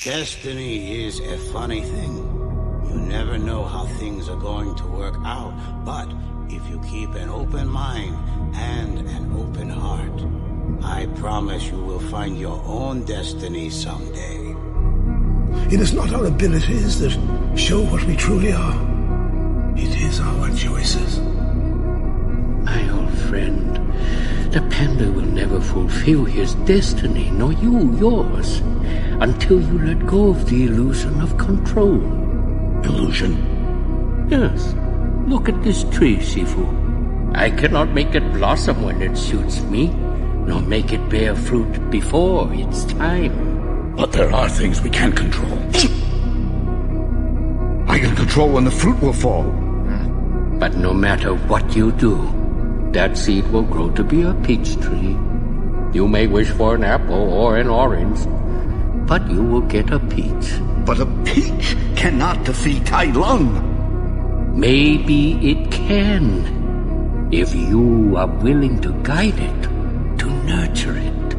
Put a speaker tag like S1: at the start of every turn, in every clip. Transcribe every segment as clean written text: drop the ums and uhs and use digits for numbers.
S1: Destiny is a funny thing. You never know how things are going to work out, but if you keep an open mind and an open heart, I promise you will find your own destiny someday.
S2: It is not our abilities that show what we truly are. It is our choices.
S3: My old friend, the panda will never fulfill his destiny, nor you yours, until you let go of the illusion of control.
S2: Illusion?
S3: Yes. Look at this tree, Sifu. I cannot make it blossom when it suits me, nor make it bear fruit before its time.
S2: But there are things we can control. I can control when the fruit will fall.
S3: But no matter what you do, that seed will grow to be a peach tree. You may wish for an apple or an orange, but you will get a peach.
S2: But a peach cannot defeat Tai Lung.
S3: Maybe it can, if you are willing to guide it, to nurture it,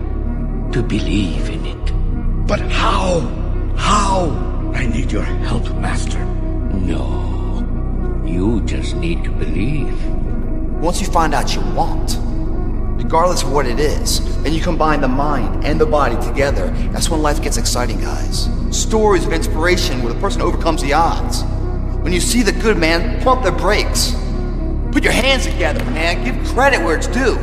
S3: to believe in it.
S2: But how? How? I need your help, Master.
S3: No, you just need to believe.
S4: Once you find out you want, regardless of what it is, and you combine the mind and the body together, that's when life gets exciting, guys. Stories of inspiration where the person overcomes the odds. When you see the good, man, pump the brakes. Put your hands together, man. Give credit where it's due.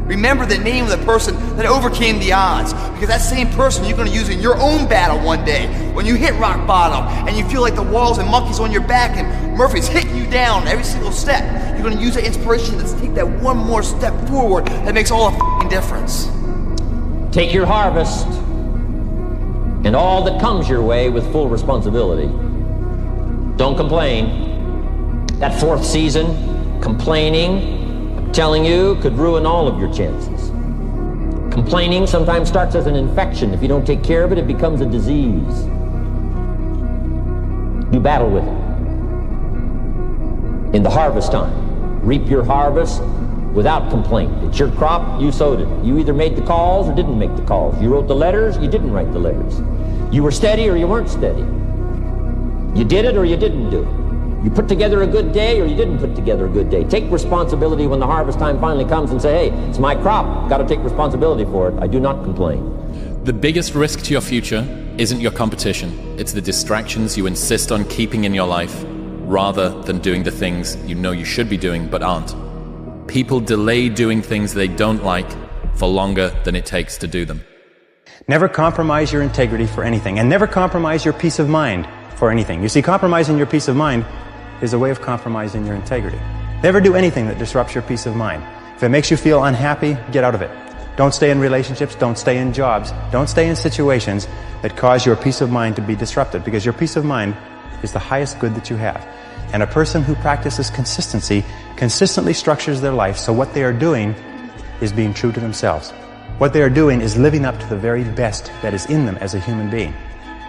S4: Remember the name of the person that overcame the odds, because that same person you're going to use in your own battle one day. When you hit rock bottom and you feel like the walls and monkeys on your back and Murphy's hitting you down every single step, you're going to use that inspiration to take that one more step forward that makes all the f***ing difference.
S5: Take your harvest and all that comes your way with full responsibility. Don't complain. That fourth season, complaining, I'm telling you, could ruin all of your chances. Complaining sometimes starts as an infection. If you don't take care of it, it becomes a disease. You battle with it. In the harvest time, reap your harvest without complaint. It's your crop, you sowed it. You either made the calls or didn't make the calls. You wrote the letters, you didn't write the letters. You were steady or you weren't steady. You did it or you didn't do it. You put together a good day or you didn't put together a good day. Take responsibility when the harvest time finally comes and say, hey, it's my crop. Got to take responsibility for it. I do not complain.
S6: The biggest risk to your future isn't your competition. It's the distractions you insist on keeping in your life rather than doing the things you know you should be doing but aren't. People delay doing things they don't like for longer than it takes to do them.
S7: Never compromise your integrity for anything, and never compromise your peace of mind for anything. You see, compromising your peace of mind is a way of compromising your integrity. Never do anything that disrupts your peace of mind. If it makes you feel unhappy, get out of it. Don't stay in relationships, don't stay in jobs, don't stay in situations that cause your peace of mind to be disrupted, because your peace of mind is the highest good that you have. And a person who practices consistency consistently structures their life so what they are doing is being true to themselves. What they are doing is living up to the very best that is in them as a human being.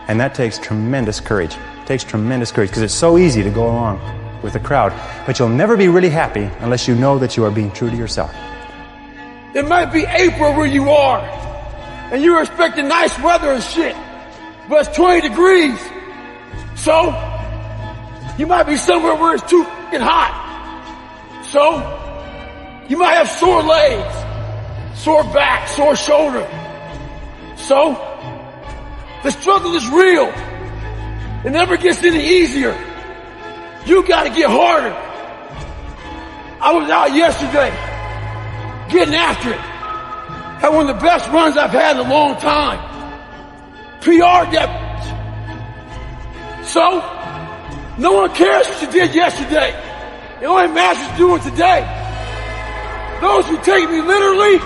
S7: And that takes tremendous courage. It takes tremendous courage, because it's so easy to go along with the crowd. But you'll never be really happy unless you know that you are being true to yourself.
S8: It might be April where you are, and you're expecting nice weather and shit, but it's 20 degrees. So, you might be somewhere where it's too f***ing hot. So, you might have sore legs, sore back, sore shoulder. So, the struggle is real. It never gets any easier. You gotta get harder. I was out yesterday, getting after it. Had one of the best runs I've had in a long time. PR'd that. So, no one cares what you did yesterday. It only matters what you're doing today. Those who take me literally,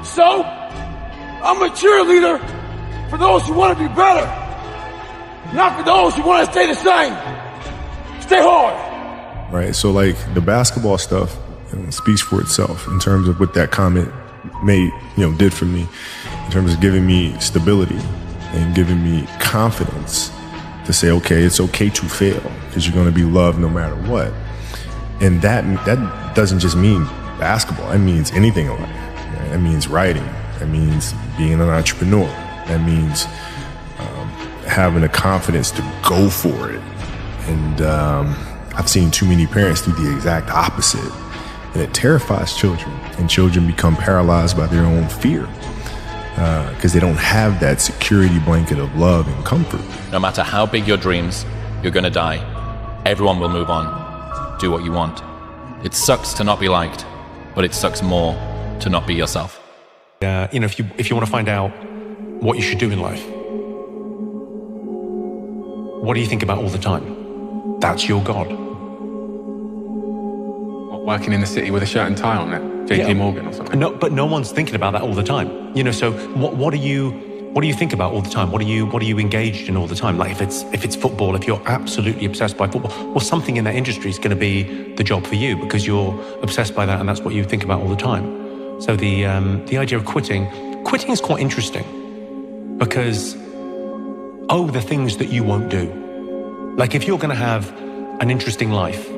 S8: so, I'm a cheerleader for those who want to be better, not for those who want to stay the same. Stay hard.
S9: Right, so like the basketball stuff speaks for itself in terms of what that comment did for me, in terms of giving me stability and giving me confidence to say, okay, it's okay to fail because you're going to be loved no matter what. And that doesn't just mean basketball. It means anything in life. Right? It means writing. It means being an entrepreneur. That means having the confidence to go for it. And I've seen too many parents do the exact opposite, and it terrifies children, and children become paralyzed by their own fear because they don't have that security blanket of love and comfort.
S6: No matter how big your dreams, you're going to die. Everyone will move on. Do what you want. It sucks to not be liked, but it sucks more to not be yourself.
S10: If you want to find out what you should do in life, what do you think about all the time? That's your God.
S11: Working in the city with a shirt and tie on it, JP Morgan or something.
S10: No, but no one's thinking about that all the time. So what do you think about all the time? What are you engaged in all the time? Like if it's football, if you're absolutely obsessed by football, well, something in that industry is going to be the job for you because you're obsessed by that and that's what you think about all the time. So the idea of quitting is quite interesting because the things that you won't do. Like if you're going to have an interesting life,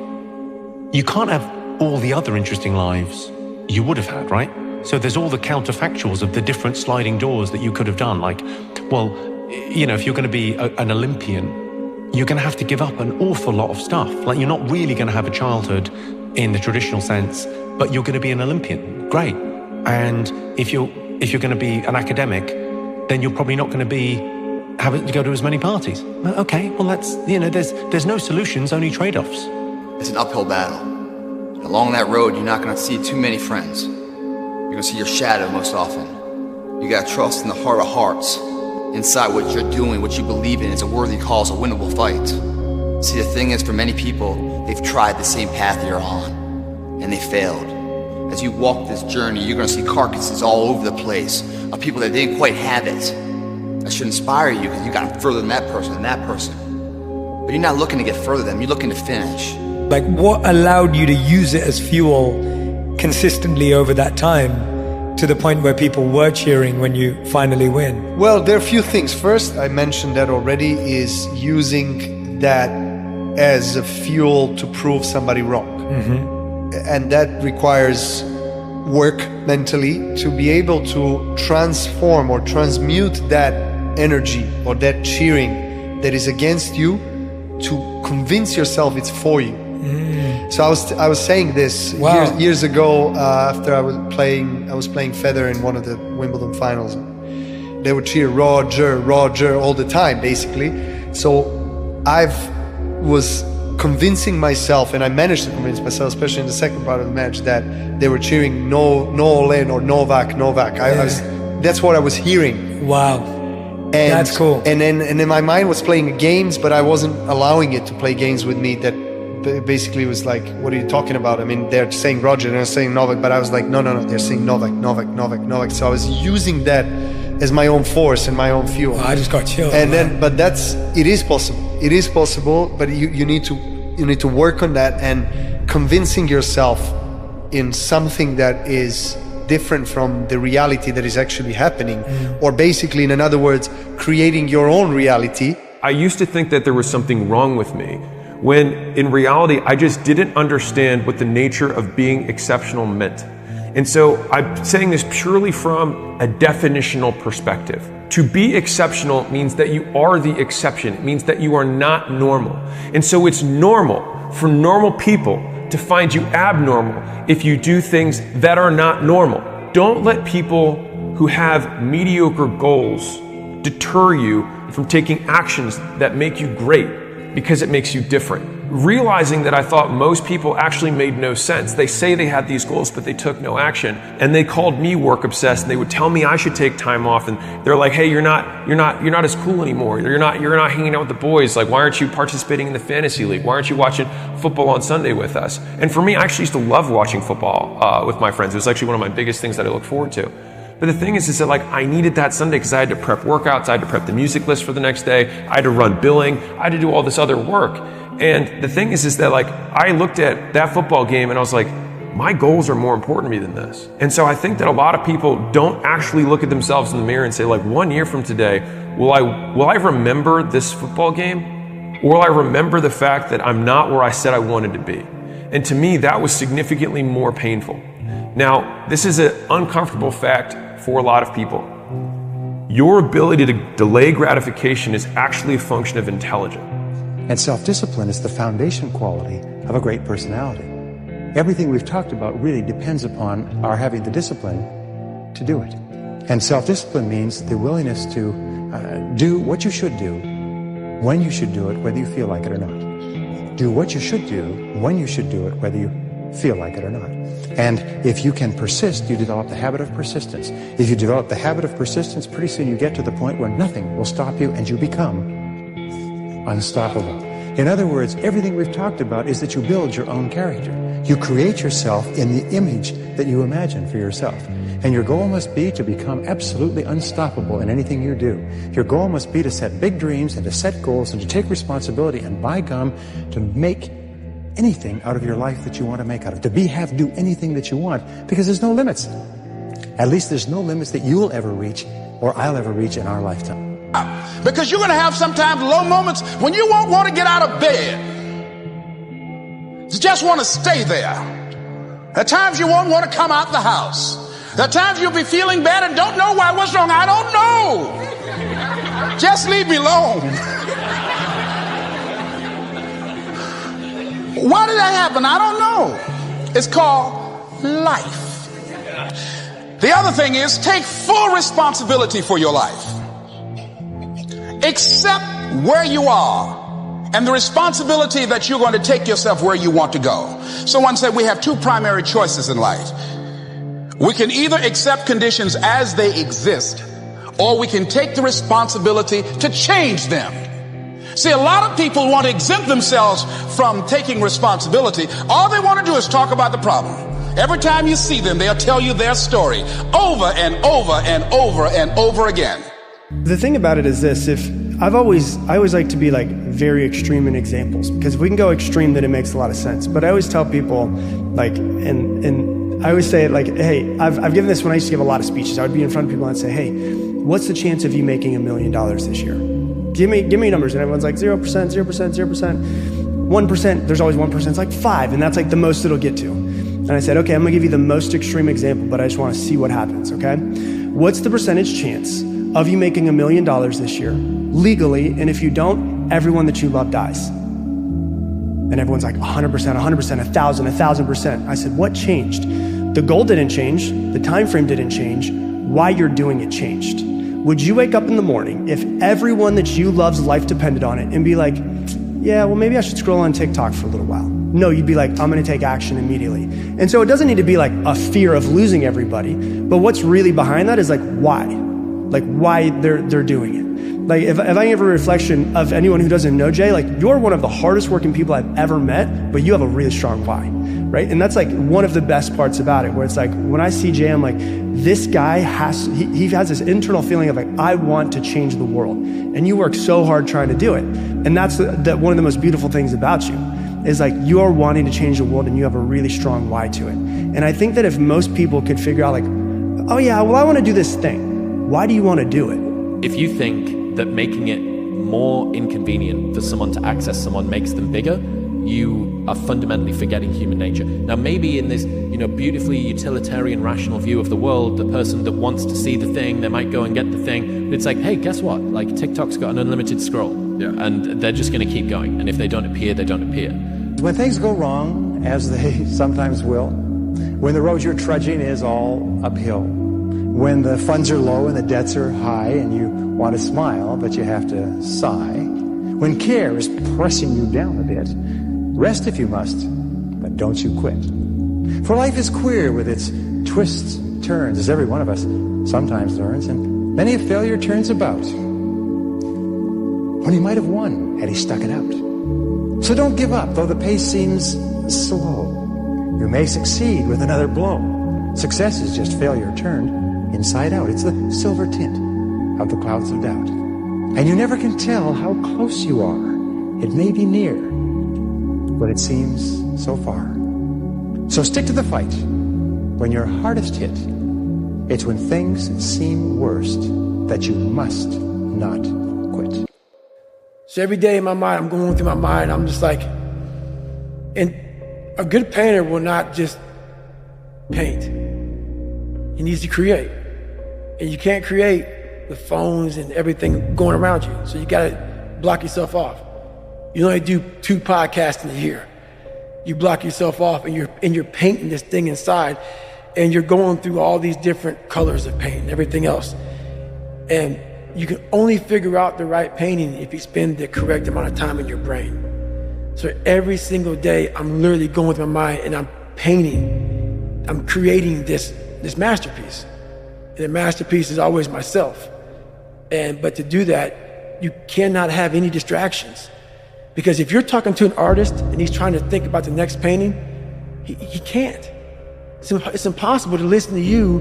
S10: you can't have all the other interesting lives you would have had, right? So there's all the counterfactuals of the different sliding doors that you could have done. Like, well, if you're going to be an Olympian, you're going to have to give up an awful lot of stuff. Like you're not really going to have a childhood in the traditional sense, but you're going to be an Olympian. Great. And if you're going to be an academic, then you're probably not going to be having to go to as many parties. Okay, well that's, there's no solutions, only trade-offs.
S4: It's an uphill battle. Along that road, you're not going to see too many friends. You're going to see your shadow most often. You got to trust in the heart of hearts. Inside what you're doing, what you believe in is a worthy cause, a winnable fight. See, the thing is, for many people, they've tried the same path you're on, and they failed. As you walk this journey, you're going to see carcasses all over the place of people that didn't quite have it. That should inspire you because you got further than that person and that person. But you're not looking to get further than them, you're looking to finish.
S12: Like, what allowed you to use it as fuel consistently over that time to the point where people were cheering when you finally win?
S13: Well, there are a few things. First, I mentioned that already, is using that as a fuel to prove somebody wrong. Mm-hmm. And that requires work mentally to be able to transform or transmute that energy or that cheering that is against you to convince yourself it's for you. So I was saying this years ago after I was playing Federer in one of the Wimbledon finals. They would cheer Roger, Roger all the time, basically. So I was convincing myself, and I managed to convince myself, especially in the second part of the match, that they were cheering no Olen or Novak. That's what I was hearing.
S12: Wow.
S13: And
S12: that's cool.
S13: And then my mind was playing games, but I wasn't allowing it to play games with me. That basically was like, what are you talking about? I mean, they're saying Roger and they're saying Novak, but I was like, no, they're saying Novak. So I was using that as my own force and my own fuel.
S12: I just got chilled.
S13: And then, but it is possible, but you need to work on that and convincing yourself in something that is different from the reality that is actually happening, or basically, in other words, creating your own reality.
S14: I used to think that there was something wrong with me, when in reality, I just didn't understand what the nature of being exceptional meant. And so I'm saying this purely from a definitional perspective. To be exceptional means that you are the exception. It means that you are not normal. And so it's normal for normal people to find you abnormal if you do things that are not normal. Don't let people who have mediocre goals deter you from taking actions that make you great, because it makes you different. Realizing that I thought most people actually made no sense. They say they had these goals, but they took no action. And they called me work obsessed, and they would tell me I should take time off. And they're like, hey, you're not as cool anymore. You're not hanging out with the boys. Like, why aren't you participating in the fantasy league? Why aren't you watching football on Sunday with us? And for me, I actually used to love watching football with my friends. It was actually one of my biggest things that I look forward to. But the thing is that like I needed that Sunday because I had to prep workouts, I had to prep the music list for the next day, I had to run billing, I had to do all this other work. And the thing is that like I looked at that football game and I was like, my goals are more important to me than this. And so I think that a lot of people don't actually look at themselves in the mirror and say, like, 1 year from today, will I remember this football game? Or will I remember the fact that I'm not where I said I wanted to be? And to me, that was significantly more painful. Now, this is an uncomfortable fact for a lot of people. Your ability to delay gratification is actually a function of intelligence.
S7: And self-discipline is the foundation quality of a great personality. Everything we've talked about really depends upon our having the discipline to do it. And self-discipline means the willingness to do what you should do, when you should do it, whether you feel like it or not. Do what you should do, when you should do it, whether you feel like it or not. And if you can persist, you develop the habit of persistence. If you develop the habit of persistence, pretty soon you get to the point where nothing will stop you and you become unstoppable. In other words, everything we've talked about is that you build your own character. You create yourself in the image that you imagine for yourself. And your goal must be to become absolutely unstoppable in anything you do. Your goal must be to set big dreams and to set goals and to take responsibility and, by gum, to make anything out of your life that you want to make out of. To do anything that you want, because there's no limits. At least there's no limits that you will ever reach or I'll ever reach in our lifetime.
S15: Because you're going to have sometimes low moments when you won't want to get out of bed. You just want to stay there. At times you won't want to come out the house. At times you'll be feeling bad and don't know why. What's wrong? I don't know. Just leave me alone. Why did that happen? I don't know. It's called life. The other thing is, take full responsibility for your life. Accept where you are and the responsibility that you're going to take yourself where you want to go. Someone said we have two primary choices in life. We can either accept conditions as they exist, or we can take the responsibility to change them. See, a lot of people want to exempt themselves from taking responsibility. All they want to do is talk about the problem. Every time you see them, they'll tell you their story over and over and over and over again.
S16: The thing about it is this: I always like to be like very extreme in examples, because if we can go extreme, then it makes a lot of sense. But I always tell people, like, and I always say, like, hey, I've given this when I used to give a lot of speeches. I would be in front of people and I'd say, hey, what's the chance of you making $1 million this year? Give me numbers. And everyone's like 0%, 0%, 0%, 1%. There's always 1%. It's like 5, and that's like the most it'll get to. And I said, okay, I'm gonna give you the most extreme example, but I just want to see what happens. Okay, what's the percentage chance of you making $1 million this year legally? And if you don't, everyone that you love dies. And everyone's like 100%, 100%, 1,000%, 1,000%. I said, what changed? The goal didn't change. The time frame didn't change. Why you're doing it changed. Would you wake up in the morning if everyone that you love's life depended on it and be like, yeah, well, maybe I should scroll on TikTok for a little while? No, you'd be like, I'm gonna take action immediately. And so it doesn't need to be like a fear of losing everybody, but what's really behind that is like why they're doing it. Like if I give a reflection of anyone who doesn't know Jay, like you're one of the hardest working people I've ever met, but you have a really strong why, right? And that's like one of the best parts about it, where it's like, when I see Jay, I'm like, this guy he has this internal feeling of like, I want to change the world. And you work so hard trying to do it. And that's one of the most beautiful things about you, is like you're wanting to change the world and you have a really strong why to it. And I think that if most people could figure out like, oh yeah, well, I want to do this thing. Why do you want to do it?
S6: If you think that making it more inconvenient for someone to access someone makes them bigger, you are fundamentally forgetting human nature. Now, maybe in this, beautifully utilitarian, rational view of the world, the person that wants to see the thing, they might go and get the thing. But it's like, hey, guess what? Like TikTok's got an unlimited scroll, and they're just going to keep going. And if they don't appear, they don't appear.
S7: When things go wrong, as they sometimes will, when the road you're trudging is all uphill, when the funds are low and the debts are high and you want to smile, but you have to sigh, when care is pressing you down a bit, rest if you must, but don't you quit. For life is queer with its twists, turns, as every one of us sometimes learns, and many a failure turns about when he might have won had he stuck it out. So don't give up, though the pace seems slow. You may succeed with another blow. Success is just failure turned inside out. It's the silver tint of the clouds of doubt. And you never can tell how close you are. It may be near, but it seems so far. So stick to the fight. When you're hardest hit, it's when things seem worst that you must not quit.
S8: So every day in my mind, I'm going through my mind, I'm just like, and a good painter will not just paint. He needs to create. And you can't create with phones and everything going around you. So you gotta block yourself off. You only do 2 podcasts in a year. You block yourself off and you're painting this thing inside, and you're going through all these different colors of paint and everything else. And you can only figure out the right painting if you spend the correct amount of time in your brain. So every single day, I'm literally going with my mind and I'm painting, I'm creating this masterpiece. And the masterpiece is always myself. But to do that, you cannot have any distractions. Because if you're talking to an artist and he's trying to think about the next painting, he can't. It's impossible to listen to you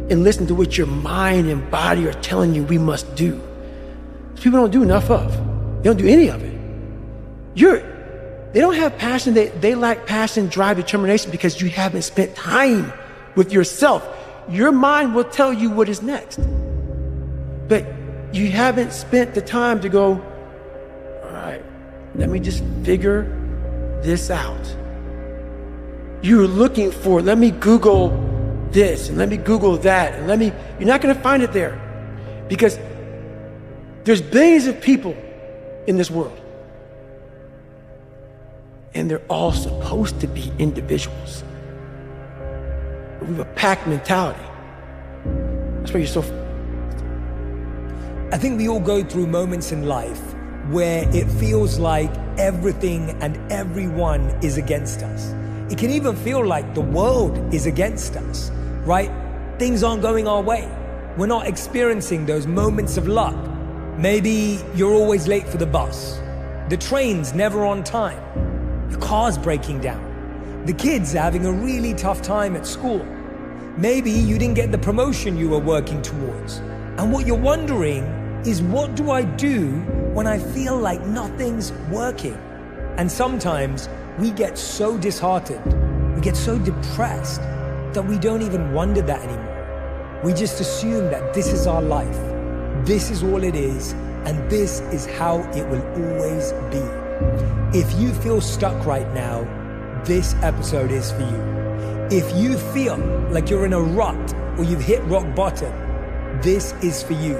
S8: and listen to what your mind and body are telling you we must do. People don't do enough of. They don't do any of it. They don't have passion. They lack passion, drive, determination because you haven't spent time with yourself. Your mind will tell you what is next. But you haven't spent the time to go, all right, let me just figure this out. You're looking for, let me Google this and let me Google that and you're not gonna find it there because there's billions of people in this world and they're all supposed to be individuals. We have a pack mentality. That's why you're so...
S12: I think we all go through moments in life where it feels like everything and everyone is against us. It can even feel like the world is against us, right? Things aren't going our way. We're not experiencing those moments of luck. Maybe you're always late for the bus. The train's never on time. The car's breaking down. The kids are having a really tough time at school. Maybe you didn't get the promotion you were working towards. And what you're wondering is, what do I do when I feel like nothing's working? And sometimes we get so disheartened, we get so depressed that we don't even wonder that anymore. We just assume that this is our life, this is all it is, and this is how it will always be. If you feel stuck right now, this episode is for you. If you feel like you're in a rut or you've hit rock bottom, this is for you.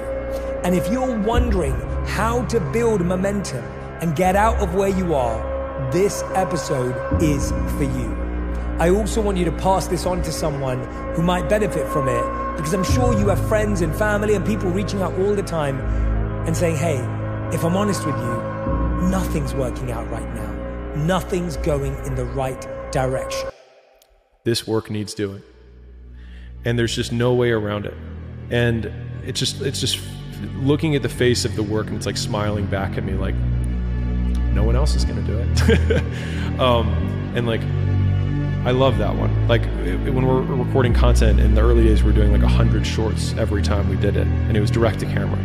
S12: And if you're wondering how to build momentum and get out of where you are, this episode is for you. I also want you to pass this on to someone who might benefit from it, because I'm sure you have friends and family and people reaching out all the time and saying, hey, if I'm honest with you, nothing's working out right now. Nothing's going in the right direction.
S14: This work needs doing. And there's just no way around it. And it's just looking at the face of the work, and it's like smiling back at me like, no one else is going to do it. And like, I love that one. Like when we're recording content in the early days, we were doing like 100 shorts every time we did it. And it was direct to camera.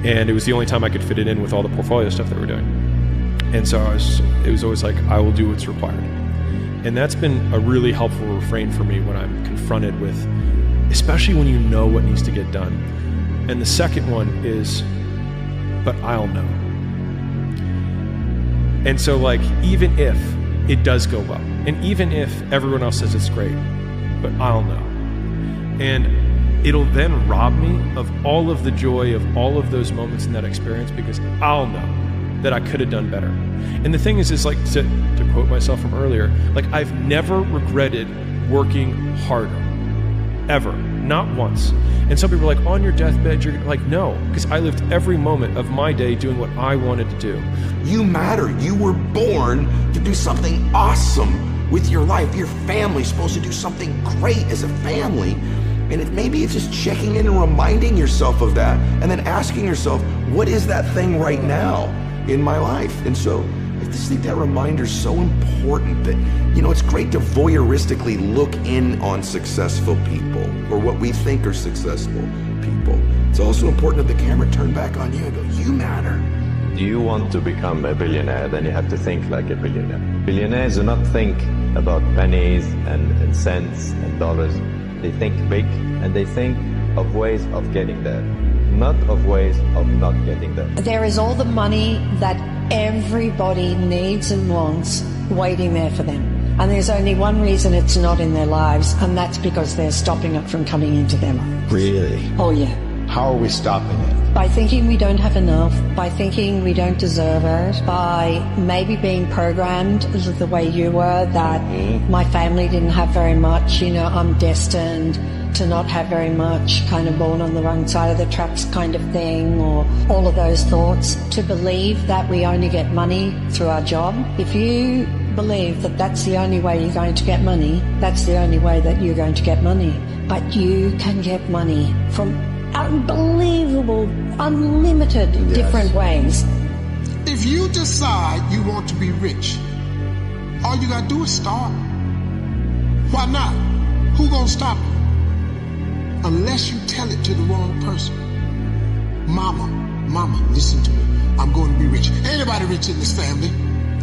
S14: And it was the only time I could fit it in with all the portfolio stuff that we're doing. And so it was always like, I will do what's required. And that's been a really helpful refrain for me when I'm confronted with, especially when you know what needs to get done. And the second one is, but I'll know. And so like, even if it does go well, and even if everyone else says it's great, but I'll know. And it'll then rob me of all of the joy of all of those moments in that experience, because I'll know that I could have done better. And the thing is like, to quote myself from earlier, like I've never regretted working harder, ever, not once. And some people are like, on your deathbed, you're like, no, because I lived every moment of my day doing what I wanted to do.
S17: You matter. You were born to do something awesome with your life. Your family's supposed to do something great as a family. And maybe it's just checking in and reminding yourself of that, and then asking yourself, what is that thing right now in my life? And so I just think that reminder is so important that, it's great to voyeuristically look in on successful people or what we think are successful people. It's also important that the camera turn back on you and go, you matter.
S18: Do you want to become a billionaire? Then you have to think like a billionaire. Billionaires do not think about pennies and cents and dollars. They think big, and they think of ways of getting there, not of ways of not getting there.
S19: There is all the money that everybody needs and wants waiting there for them. And there's only one reason it's not in their lives, and that's because they're stopping it from coming into their lives.
S18: Really?
S19: Oh, yeah.
S20: How are we stopping it?
S19: By thinking we don't have enough, by thinking we don't deserve it, by maybe being programmed the way you were, that my family didn't have very much, I'm destined to not have very much, kind of born on the wrong side of the tracks kind of thing, or all of those thoughts. To believe that we only get money through our job. If you believe that that's the only way you're going to get money, that's the only way that you're going to get money. But you can get money from unbelievable, unlimited different ways.
S21: If you decide you want to be rich, all you gotta do is start. Why not? Who gonna stop you? Unless you tell it to the wrong person. Mama, listen to me. I'm going to be rich. Ain't nobody rich in this family.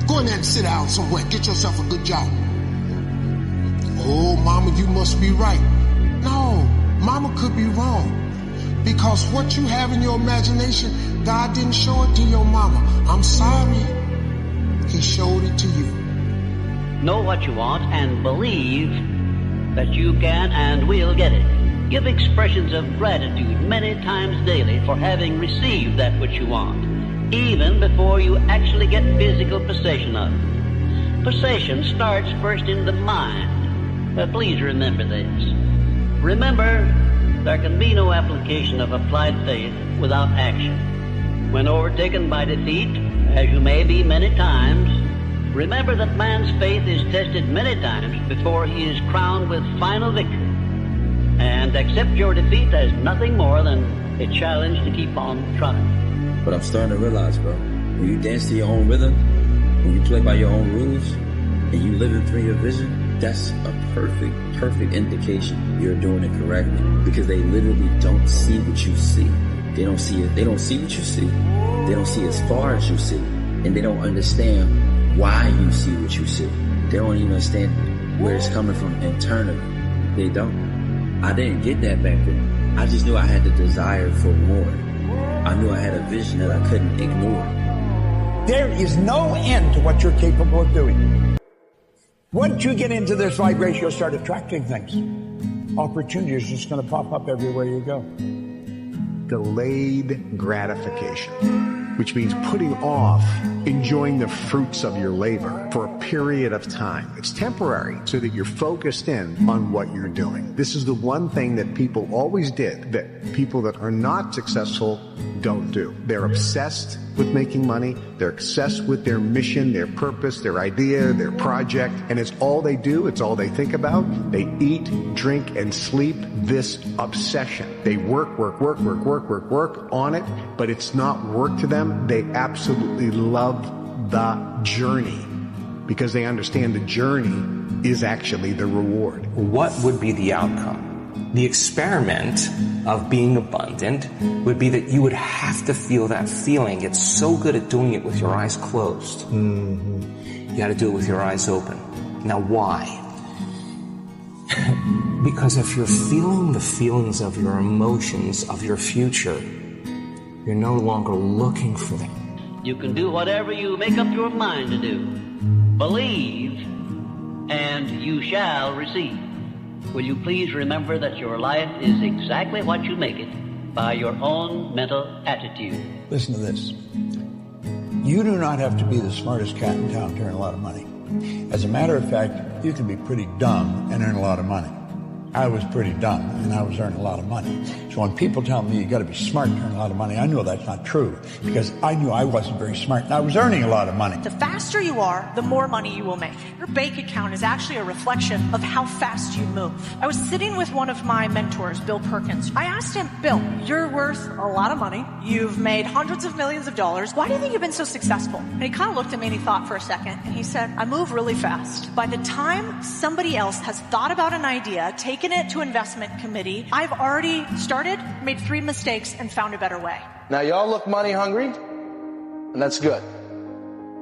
S21: Go in there and sit down somewhere. Get yourself a good job. Oh, mama, you must be right. No, mama could be wrong. Because what you have in your imagination, God didn't show it to your mama. I'm sorry. He showed it to you.
S22: Know what you want and believe that you can and will get it. Give expressions of gratitude many times daily for having received that which you want, even before you actually get physical possession of it. Possession starts first in the mind, but please remember this. Remember, there can be no application of applied faith without action. When overtaken by defeat, as you may be many times, remember that man's faith is tested many times before he is crowned with final victory. And accept your defeat as nothing more than a challenge to keep on trying.
S23: But I'm starting to realize, bro, when you dance to your own rhythm, when you play by your own rules, and you living through your vision, that's a perfect indication you're doing it correctly. Because they literally don't see what you see. They don't see it. They don't see what you see. They don't see as far as you see. And they don't understand why you see what you see. They don't even understand where it's coming from internally. They don't. I didn't get that back then. I just knew I had the desire for more. I knew I had a vision that I couldn't ignore.
S24: There is no end to what you're capable of doing. Once you get into this vibration, you'll start attracting things. Opportunity is just going to pop up everywhere you go.
S20: Delayed gratification, which means putting off enjoying the fruits of your labor for a period of time. It's temporary so that you're focused in on what you're doing. This is the one thing that people always did that people that are not successful don't do. They're obsessed with making money. They're obsessed with their mission, their purpose, their idea, their project, and it's all they do. It's all they think about. They eat, drink, and sleep this obsession. They work on it, but it's not work to them. They absolutely love the journey because they understand the journey is actually the reward.
S25: What would be the outcome? The experiment of being abundant would be that you would have to feel that feeling. It's so good at doing it with your eyes closed. You got to do it with your eyes open. Now, why? Because if you're feeling the feelings of your emotions, of your future, you're no longer looking for them.
S22: You can do whatever you make up your mind to do. Believe, and you shall receive. Will you please remember that your life is exactly what you make it by your own mental attitude.
S24: Listen to this. You do not have to be the smartest cat in town to earn a lot of money. As a matter of fact, you can be pretty dumb and earn a lot of money. I was pretty dumb and I was earning a lot of money. So when people tell me you got to be smart to earn a lot of money, I know that's not true because I knew I wasn't very smart and I was earning a lot of money.
S26: The faster you are, the more money you will make. Your bank account is actually a reflection of how fast you move. I was sitting with one of my mentors, Bill Perkins. I asked him, Bill, you're worth a lot of money. You've made hundreds of millions of dollars. Why do you think you've been so successful? And he kind of looked at me and he thought for a second and he said, I move really fast. By the time somebody else has thought about an idea, taken it to investment committee, I've already started, made 3 mistakes, and found a better way.
S27: Now, y'all look money hungry, and that's good.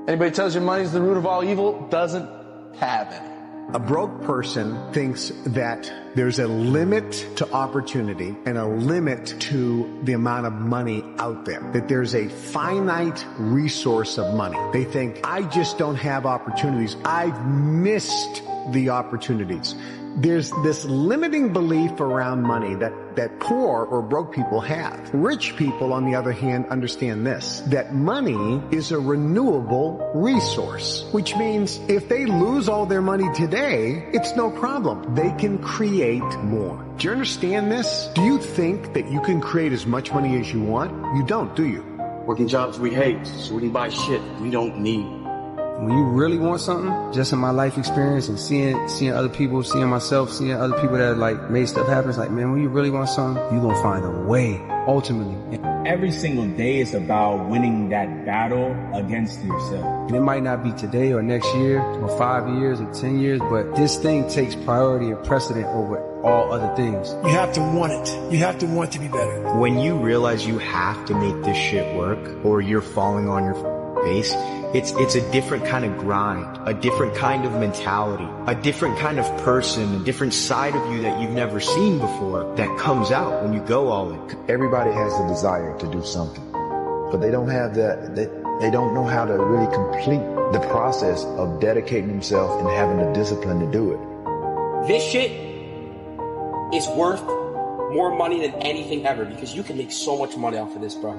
S27: Anybody tells you money's the root of all evil doesn't have any.
S20: A broke person thinks that there's a limit to opportunity and a limit to the amount of money out there, that there's a finite resource of money. They think, I just don't have opportunities. I've missed the opportunities. There's this limiting belief around money that poor or broke people have. Rich people, on the other hand, understand this, that money is a renewable resource, which means if they lose all their money today, it's no problem. They can create more. Do you understand this? Do you think that you can create as much money as you want? You don't, do you?
S1: Working jobs we hate, so we can buy shit we don't need.
S2: When you really want something, just in my life experience and seeing other people, seeing myself, seeing other people that like made stuff happen, it's like, man, when you really want something, you gonna find a way, ultimately.
S3: Every single day is about winning that battle against yourself.
S2: And it might not be today or next year or 5 years or 10 years, but this thing takes priority and precedent over all other things.
S5: You have to want it. You have to want to be better.
S9: When you realize you have to make this shit work or you're falling on your face, it's a different kind of grind, a different kind of mentality, a different kind of person, a different side of you that you've never seen before that comes out when you go all in.
S10: Everybody has the desire to do something, but they don't have that, they don't know how to really complete the process of dedicating themselves and having the discipline to do it.
S25: This shit is worth more money than anything ever because you can make so much money off of this, bro.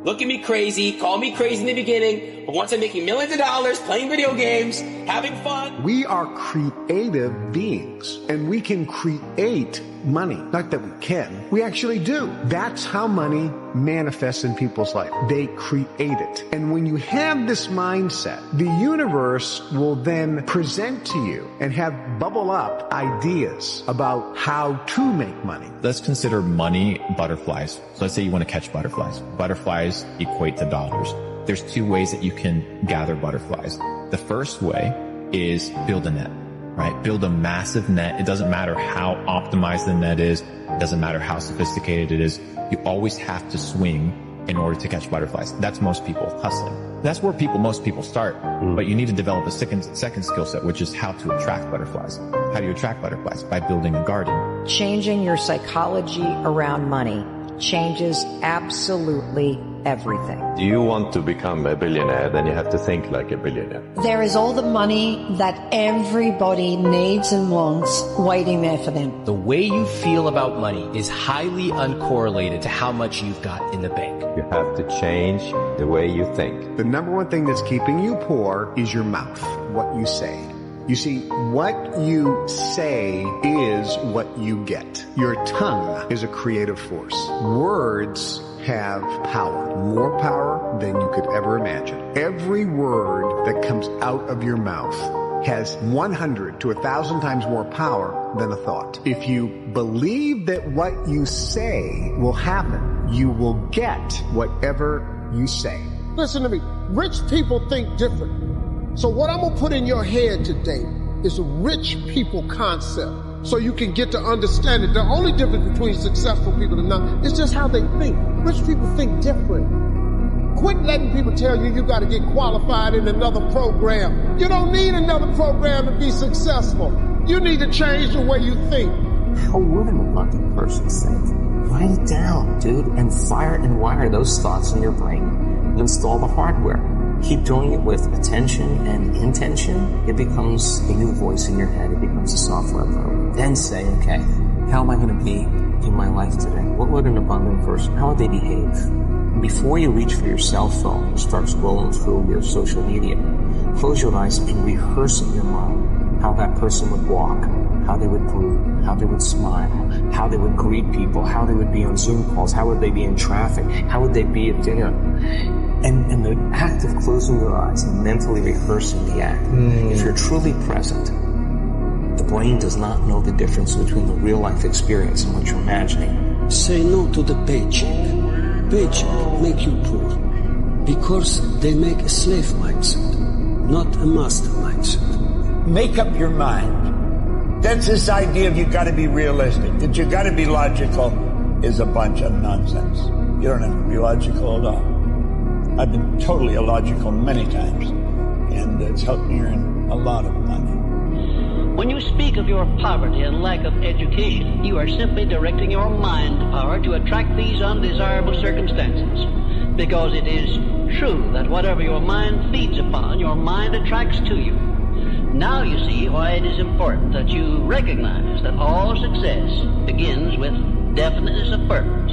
S25: Look at me crazy, call me crazy in the beginning, but once I'm making millions of dollars, playing video games, having fun.
S20: We are creative beings, and we can create money. Not that we can, we actually do. That's how money manifests in people's life. They create it. And when you have this mindset, the universe will then present to you and have bubble up ideas about how to make money.
S11: Let's consider money butterflies. So let's say you want to catch butterflies. Butterflies equate to dollars. There's two ways that you can gather butterflies. The first way is build a net, right? Build a massive net. It doesn't matter how optimized the net is. It doesn't matter how sophisticated it is. You always have to swing in order to catch butterflies. That's most people hustling. That's where most people start. But you need to develop a second skill set, which is how to attract butterflies. How do you attract butterflies? By building a garden.
S28: Changing your psychology around money changes absolutely everything.
S18: Do you want to become a billionaire? Then you have to think like a billionaire.
S19: There is all the money that everybody needs and wants waiting there for them.
S29: The way you feel about money is highly uncorrelated to how much you've got in the bank.
S18: You have to change the way you think.
S20: The number one thing that's keeping you poor is your mouth, what you say. You see, what you say is what you get. Your tongue is a creative force. Words have power, more power than you could ever imagine. Every word that comes out of your mouth has 100 to 1,000 times more power than a thought. If you believe that what you say will happen, you will get whatever you say.
S21: Listen to me. Rich people think different. So what I'm going to put in your head today is a rich people concept so you can get to understand it. The only difference between successful people and not is just how they think. Rich people think different. Quit letting people tell you you got to get qualified in another program. You don't need another program to be successful. You need to change the way you think.
S25: How would an abundant person think? Write it down, dude, and fire and wire those thoughts in your brain. Install the hardware. Keep doing it with attention and intention. It becomes a new voice in your head. It becomes a software program. Then say, okay, how am I going to be in my life today? What would an abundant person, how would they behave? Before you reach for your cell phone and start scrolling through your social media, close your eyes and rehearse in your mind how that person would walk, how they would breathe, how they would smile, how they would greet people, how they would be on Zoom calls, how would they be in traffic, how would they be at dinner. And the act of closing your eyes and mentally rehearsing the act, if you're truly present, the brain does not know the difference between the real life experience and what you're imagining.
S30: Say no to the paycheck. Paycheck make you poor because they make a slave mindset, not a master mindset.
S24: Make up your mind. That's this idea of you got to be realistic, that you got to be logical is a bunch of nonsense. You don't have to be logical at all. I've been totally illogical many times, and it's helped me earn a lot of money.
S22: When you speak of your poverty and lack of education, you are simply directing your mind power to attract these undesirable circumstances. Because it is true that whatever your mind feeds upon, your mind attracts to you. Now you see why it is important that you recognize that all success begins with definiteness of purpose,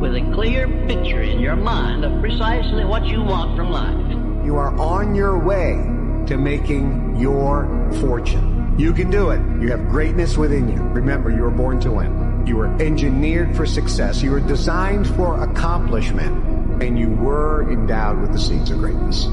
S22: with a clear picture in your mind of precisely what you want from life.
S20: You are on your way to making your fortune. You can do it. You have greatness within you. Remember, you were born to win. You were engineered for success. You were designed for accomplishment. And you were endowed with the seeds of greatness.